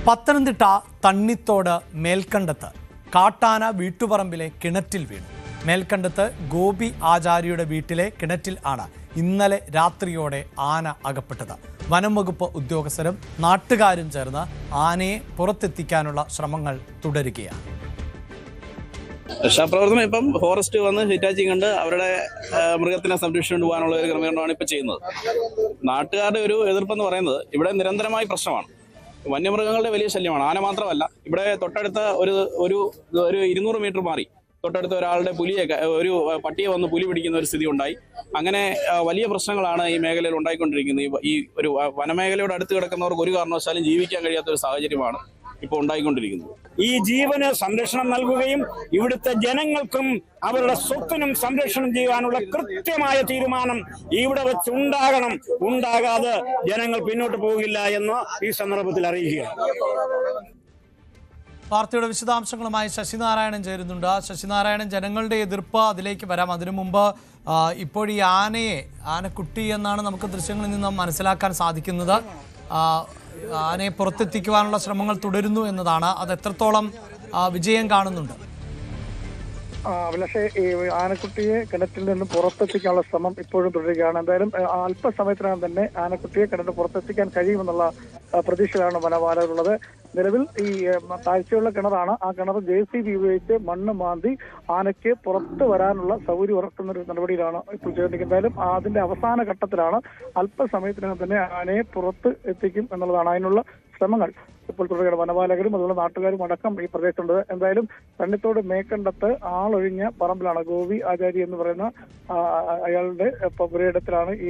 പത്തനംതിട്ട തണ്ണിത്തോട് മേൽക്കണ്ടത്ത് കാട്ടാന വീട്ടുപറമ്പിലെ കിണറ്റിൽ വീണു. മേൽക്കണ്ടത്ത് ഗോപി ആചാര്യയുടെ വീട്ടിലെ കിണറ്റിൽ ആണ് ഇന്നലെ രാത്രിയോടെ ആന അകപ്പെട്ടത്. വനം വകുപ്പ് ഉദ്യോഗസ്ഥരും നാട്ടുകാരും ചേർന്ന് ആനയെ പുറത്തെത്തിക്കാനുള്ള ശ്രമങ്ങൾ തുടരുകയാണ്. രക്ഷാപ്രവർത്തനം ഇപ്പം ഫോറസ്റ്റ് വന്ന് ഹിറ്റാച്ചിങ് കണ്ട് അവരുടെ മൃഗത്തിനെ സംരക്ഷിച്ചുകൊണ്ട് പോകാനുള്ള ഒരു ക്രമീകരണമാണ് ഇപ്പം ചെയ്യുന്നത്. നാട്ടുകാരുടെ ഒരു എതിർപ്പെന്ന് പറയുന്നത് ഇവിടെ നിരന്തരമായ പ്രശ്നമാണ്. വന്യമൃഗങ്ങളുടെ വലിയ ശല്യമാണ്. ആന മാത്രമല്ല, ഇവിടെ തൊട്ടടുത്ത ഒരു 200 മീറ്റർ മാറി തൊട്ടടുത്ത ഒരാളുടെ ഒരു പട്ടിയെ വന്ന് പുലി പിടിക്കുന്ന ഒരു സ്ഥിതി ഉണ്ടായി. അങ്ങനെ വലിയ പ്രശ്നങ്ങളാണ് ഈ മേഖലയിൽ ഉണ്ടായിക്കൊണ്ടിരിക്കുന്നത്. ഈ ഒരു വനമേഖലയോട് അടുത്ത് കിടക്കുന്നവർക്ക് ഒരു കാരണവശാലും ജീവിക്കാൻ കഴിയാത്ത ഒരു സാഹചര്യമാണ് ഇപ്പോൾ ഉണ്ടായിക്കൊണ്ടിരിക്കുന്നത്. ഈ ജീവന് സംരക്ഷണം നൽകുകയും ഇവിടുത്തെ ജനങ്ങൾക്കും അവരുടെ സ്വത്തിനും സംരക്ഷണം ചെയ്യാനുള്ള കൃത്യമായ തീരുമാനം ഇവിടെ വെച്ച് ഉണ്ടാകാതെ ജനങ്ങൾ പിന്നോട്ട് പോകില്ല എന്ന് ഈ സന്ദർഭത്തിൽ അറിയിക്കുകയാണ്. വാർത്തയുടെ വിശദാംശങ്ങളുമായി ശശിനാരായണൻ ചേരുന്നുണ്ട്. ശശിനാരായണൻ, ജനങ്ങളുടെ എതിർപ്പ് അതിലേക്ക് വരാം. അതിനു മുമ്പ് ഇപ്പോൾ ഈ ആനക്കുട്ടി എന്നാണ് നമുക്ക് ദൃശ്യങ്ങളിൽ നിന്ന് മനസ്സിലാക്കാൻ സാധിക്കുന്നത്. ആനയെ പുറത്തെത്തിക്കുവാനുള്ള ശ്രമങ്ങൾ തുടരുന്നു എന്നതാണ്. അത് എത്രത്തോളം വിജയം കാണുന്നുണ്ട്? പക്ഷേ ഈ ആനക്കുട്ടിയെ കിണറ്റിൽ നിന്ന് പുറത്തെത്തിക്കാനുള്ള ശ്രമം ഇപ്പോഴും തുടരുകയാണ്. എന്തായാലും അല്പസമയത്തിനകം തന്നെ ആനക്കുട്ടിയെ കിണറ്റിൽ പുറത്തെത്തിക്കാൻ കഴിയുമെന്നുള്ള പ്രതീക്ഷയിലാണ് വനപാലകരുള്ളത്. നിലവിൽ ഈ താഴ്ചയുള്ള കിണറാണ്. ആ കിണർ JCB ഉപയോഗിച്ച് മണ്ണ് മാന്തി ആനയ്ക്ക് പുറത്തു വരാനുള്ള സൗകര്യം ഉറക്കുന്ന ഒരു നടപടിയിലാണ് ഇപ്പോൾ ചെയ്തിരിക്കുന്നത്. എന്തായാലും അതിന്റെ അവസാന ഘട്ടത്തിലാണ്. അല്പസമയത്തിനകം തന്നെ ആനയെ പുറത്ത് എത്തിക്കും എന്നുള്ളതാണ്. അതിനുള്ള ശ്രമങ്ങൾ ഇപ്പോൾ തുടരുകയാണ്. വനപാലകരും അതുപോലെ നാട്ടുകാരും അടക്കം ഈ പ്രദേശത്തുണ്ട്. എന്തായാലും തണ്ണിത്തോട് മേൽക്കണ്ടത്ത് ആളൊഴിഞ്ഞ പറമ്പിലാണ് ഗോപി ആചാര്യ എന്ന് പറയുന്ന അയാളുടെ പുരയിടത്തിലാണ് ഈ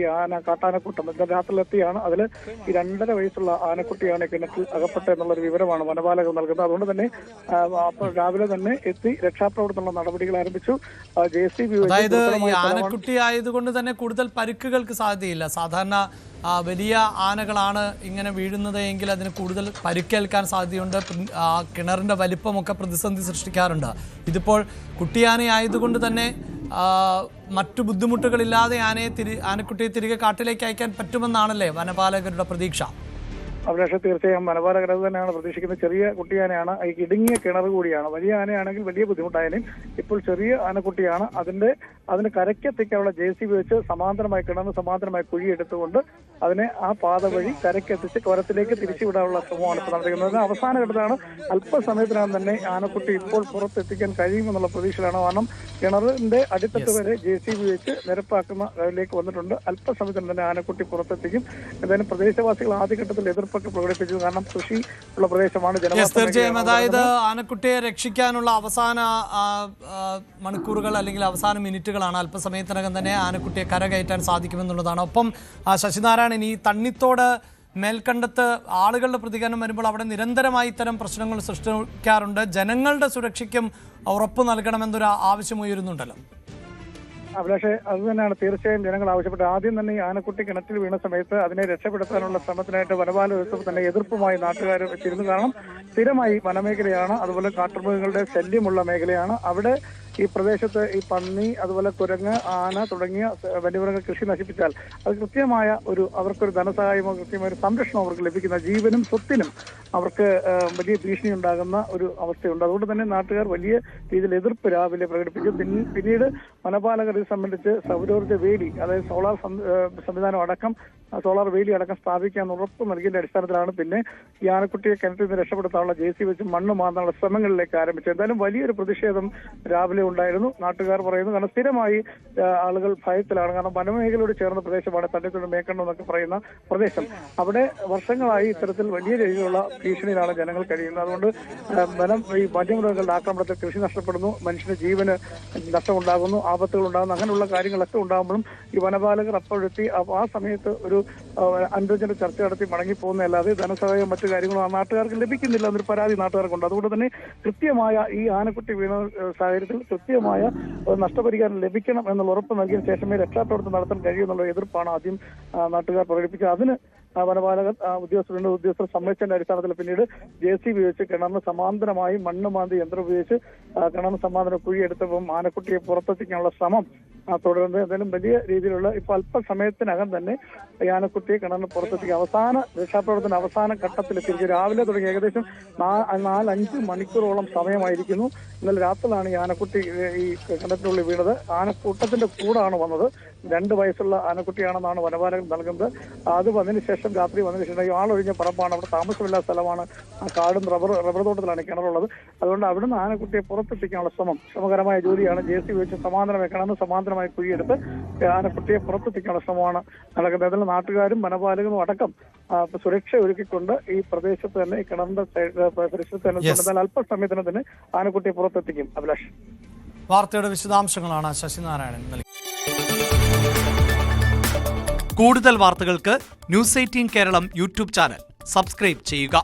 കാട്ടാനക്കൂട്ടം ഇന്നലെ രാത്രിയിലെത്തിയാണ്. അതിൽ ഈ 2.5 വയസ്സുള്ള ആനക്കുട്ടിയാണ് കിണറ്റിൽ അകപ്പെട്ടത് എന്നുള്ളൊരു വിവരമാണ് വനപാലകർ നൽകുന്നത്. അതുകൊണ്ട് തന്നെ രാവിലെ തന്നെ എത്തി രക്ഷാപ്രവർത്തനമുള്ള നടപടികൾ ആരംഭിച്ചു. JCB അതായത് ഈ ആനക്കുട്ടി ആയതുകൊണ്ട് തന്നെ കൂടുതൽ പരിക്കുകൾക്ക് സാധ്യതയില്ല. സാധാരണ വലിയ ആനകളാണ് ഇങ്ങനെ വീഴുന്നത് എങ്കിൽ അതിന് കൂടുതൽ പരിക്കേൽക്കാൻ സാധ്യതയുണ്ട്. കിണറിന്റെ വലിപ്പമൊക്കെ പ്രതിസന്ധി സൃഷ്ടിക്കാറുണ്ട്. ഇതിപ്പോൾ കുട്ടിയാനയായതുകൊണ്ട് തന്നെ മറ്റു ബുദ്ധിമുട്ടുകളില്ലാതെ ആനക്കുട്ടിയെ തിരികെ കാട്ടിലേക്ക് അയക്കാൻ പറ്റുമെന്നാണല്ലേ വനപാലകരുടെ പ്രതീക്ഷ? അഭിലാഷ, തീർച്ചയായും വനപാലകർ തന്നെയാണ് പ്രതീക്ഷിക്കുന്നത്. ചെറിയ കുട്ടിയാനയാണ്, ഈ ഇടുങ്ങിയ കിണർ കൂടിയാണ്. വലിയ ആനയാണെങ്കിൽ വലിയ ബുദ്ധിമുട്ടായാലും ഇപ്പോൾ ചെറിയ ആനക്കുട്ടിയാണ്. അതിന് കരയ്ക്കെത്തിക്കാനുള്ള JCB വെച്ച് സമാന്തരമായി കിണറിന് സമാന്തരമായി കുഴിയെടുത്തുകൊണ്ട് അതിനെ ആ പാത വഴി കരയ്ക്കെത്തിച്ച് കൊരത്തിലേക്ക് തിരിച്ചുവിടാനുള്ള ശ്രമമാണ് ഇപ്പോൾ നടത്തുന്നത്. അവസാന ഘട്ടത്തിലാണ്. അല്പസമയത്തിനകം തന്നെ ആനക്കുട്ടി ഇപ്പോൾ പുറത്തെത്തിക്കാൻ കഴിയുമെന്നുള്ള പ്രതീക്ഷയിലാണ്. കാരണം കിണറിന്റെ അടിത്തട്ട് വരെ JCB വെച്ച് നിരപ്പാക്കുന്ന അതിലേക്ക് വന്നിട്ടുണ്ട്. അല്പസമയത്തിന് തന്നെ ആനക്കുട്ടി പുറത്തെത്തിക്കും. എന്തായാലും പ്രദേശവാസികൾ ആദ്യഘട്ടത്തിൽ എതിർപ്പൊക്കെ പ്രകടിപ്പിച്ചു. കാരണം കൃഷി ഉള്ള പ്രദേശമാണ്. തീർച്ചയായും, അതായത് ആനക്കുട്ടിയെ രക്ഷിക്കാനുള്ള അവസാന മണിക്കൂറുകൾ അല്ലെങ്കിൽ അവസാന മിനിറ്റുകളാണ്. അല്പസമയത്തിനകം തന്നെ ആനക്കുട്ടിയെ കരകയറ്റാൻ സാധിക്കുമെന്നുള്ളതാണ്. ഒപ്പം ശശിനാരായണൻ, ഈ തണ്ണിത്തോട് മേൽക്കണ്ടത്ത് ആളുകളുടെ പ്രതികരണം വരുമ്പോൾ അവിടെ നിരന്തരമായി ഇത്തരം പ്രശ്നങ്ങൾ സൃഷ്ടിക്കാറുണ്ട്. ജനങ്ങളുടെ സുരക്ഷയ്ക്കും ഉറപ്പ് നൽകണമെന്നൊരു ആവശ്യം ഉയരുന്നുണ്ടല്ലോ. അഭിലാഷേ, അത് തന്നെയാണ് തീർച്ചയായും ജനങ്ങൾ ആവശ്യപ്പെട്ടത്. ആദ്യം തന്നെ ഈ ആനക്കുട്ടി കിണറ്റിൽ വീണ സമയത്ത് അതിനെ രക്ഷപ്പെടുത്താനുള്ള ശ്രമത്തിനായിട്ട് വനപാലകർ തന്നെ എതിർപ്പുമായി നാട്ടുകാർ എത്തിയിരുന്നു. കാരണം സ്ഥിരമായി വനമേഖലയാണ്, അതുപോലെ കാട്ടുമൃഗങ്ങളുടെ ശല്യമുള്ള മേഖലയാണ്. അവിടെ ഈ പ്രദേശത്ത് ഈ പന്നി, അതുപോലെ കുരങ്ങ്, ആന തുടങ്ങിയ വന്യമൃഗങ്ങൾ കൃഷി നശിപ്പിച്ചാൽ അത് കൃത്യമായ അവർക്കൊരു ധനസഹായമോ കൃത്യമായ ഒരു സംരക്ഷണം അവർക്ക് ലഭിക്കുന്ന ജീവനും സ്വത്തിനും അവർക്ക് വലിയ ഭീഷണി ഉണ്ടാകുന്ന ഒരു അവസ്ഥയുണ്ട്. അതുകൊണ്ട് തന്നെ നാട്ടുകാർ വലിയ രീതിയിൽ എതിർപ്പ് രാവിലെ പ്രകടിപ്പിച്ചു. പിന്നീട് വനപാലകർ ഇത് സംബന്ധിച്ച് സൗരോർജ്ജ വേലി, അതായത് സോളാർ സംവിധാനം അടക്കം സോളാർ വേലി അടക്കം സ്ഥാപിക്കാൻ ഉറപ്പ് നൽകിയതിന്റെ അടിസ്ഥാനത്തിലാണ് പിന്നെ ഈ ആനക്കുട്ടിയെ കിണറ്റിൽ നിന്ന് രക്ഷപ്പെടുത്താനുള്ള JCB വെച്ച് മണ്ണ് മാന്താനുള്ള ശ്രമങ്ങളിലേക്ക് ആരംഭിച്ചത്. എന്തായാലും വലിയൊരു പ്രതിഷേധം രാവിലെ ഉണ്ടായിരുന്നു, നാട്ടുകാർ പറയുന്നു. കാരണം സ്ഥിരമായി ആളുകൾ ഭയത്തിലാണ്. കാരണം വനമേഖലയോട് ചേർന്ന പ്രദേശമാണ് തണ്ണിത്തോട് മേൽക്കണ്ടം എന്നൊക്കെ പറയുന്ന പ്രദേശം. അവിടെ വർഷങ്ങളായി ഇത്തരത്തിൽ വലിയ രീതിയിലുള്ള ഭീഷണിയിലാണ് ജനങ്ങൾ കഴിയുന്നത്. അതുകൊണ്ട് ഈ വന്യമൃഗങ്ങളുടെ ആക്രമണത്തിൽ കൃഷി നഷ്ടപ്പെടുന്നു, മനുഷ്യന് ജീവന് നഷ്ടമുണ്ടാകുന്നു, ആപത്തുകൾ ഉണ്ടാകുന്നു. അങ്ങനെയുള്ള കാര്യങ്ങളൊക്കെ ഉണ്ടാകുമ്പോഴും ഈ വനപാലകർ അപ്പോഴെത്തി ആ സമയത്ത് ഒരു അനുരഞ്ജന ചർച്ച നടത്തി മടങ്ങിപ്പോകുന്നതല്ലാതെ ധനസഹായം മറ്റു കാര്യങ്ങളും ആ നാട്ടുകാർക്ക് ലഭിക്കുന്നില്ല എന്നൊരു പരാതി നാട്ടുകാർക്കുണ്ട്. അതുകൊണ്ട് തന്നെ കൃത്യമായ ഈ ആനക്കുട്ടി വീണ സാഹചര്യത്തിൽ കൃത്യമായ നഷ്ടപരിഹാരം ലഭിക്കണം എന്നുള്ള ഉറപ്പ് നൽകിയ ശേഷമേ രക്ഷാപ്രവർത്തനം നടത്താൻ കഴിയുമെന്നുള്ള എതിർപ്പാണ് ആദ്യം നാട്ടുകാർ പ്രകടിപ്പിച്ചത്. അതിന് വനപാലകർ ഉദ്യോഗസ്ഥർ സമ്മതിച്ചതിന്റെ അടിസ്ഥാനത്തിൽ പിന്നീട് JCB വെച്ച് കിണറിന് സമാന്തരമായി മണ്ണ് മാന്തി യന്ത്രം ഉപയോഗിച്ച് കിണറിന് സമാന്തരം കുഴിയെടുത്തപ്പം ആനക്കുട്ടിയെ പുറത്തെത്തിക്കാനുള്ള ശ്രമം തുടരുന്നത്. എന്തായാലും വലിയ രീതിയിലുള്ള ഇപ്പൊ അല്പസമയത്തിനകം തന്നെ ഈ ആനക്കുട്ടിയെ കിണറിന് പുറത്തെത്തിക്കുക അവസാന രക്ഷാപ്രവർത്തന അവസാന ഘട്ടത്തിലെത്തിയിരിക്കും. രാവിലെ തുടങ്ങി ഏകദേശം 4-5 മണിക്കൂറോളം സമയമായിരിക്കുന്നു. ഇന്നലെ രാത്രിയിലാണ് ഈ ആനക്കുട്ടി ഈ കിണറ്റിനുള്ളിൽ വീണത്. ആനക്കൂട്ടത്തിന്റെ കൂടാണ് വന്നത്. 2 വയസ്സുള്ള ആനക്കുട്ടിയാണെന്നാണ് വനപാലകർ നൽകുന്നത്. അത് വന്നതിന് ശേഷം രാത്രി വന്നതിന് ശേഷം ഈ ആളൊഴിഞ്ഞ പറമ്പാണ്, അവിടെ താമസമില്ലാത്ത സ്ഥലമാണ്, കാടും റബ്ബർ തോട്ടത്തിലാണ് കിണറുള്ളത്. അതുകൊണ്ട് അവിടുന്ന് ആനക്കുട്ടിയെ പുറത്തെത്തിക്കാനുള്ള ശ്രമകരമായ ജോലിയാണ് JCB വെച്ച് സമാന്തരമായി കുഴിയെടുത്ത് ആനക്കുട്ടിയെ പുറത്തെത്തിക്കാനുള്ള ശ്രമമാണ് നടക്കുന്നത്. അതിൽ നാട്ടുകാരും വനപാലകരും അടക്കം സുരക്ഷ ഒരുക്കിക്കൊണ്ട് ഈ പ്രദേശത്ത് തന്നെ ഈ കിണറിന്റെ പരിസരത്ത് തന്നെ അല്പസമയത്തിന് തന്നെ ആനക്കുട്ടിയെ പുറത്തെത്തിക്കും. അഭിലാഷ്, വാർത്തയുടെ വിശദാംശങ്ങളാണ് ശശിനാരായണൻ നൽകി. കൂടുതൽ വാർത്തകൾക്ക് News 18 Keralam YouTube channel subscribe ചെയ്യുക.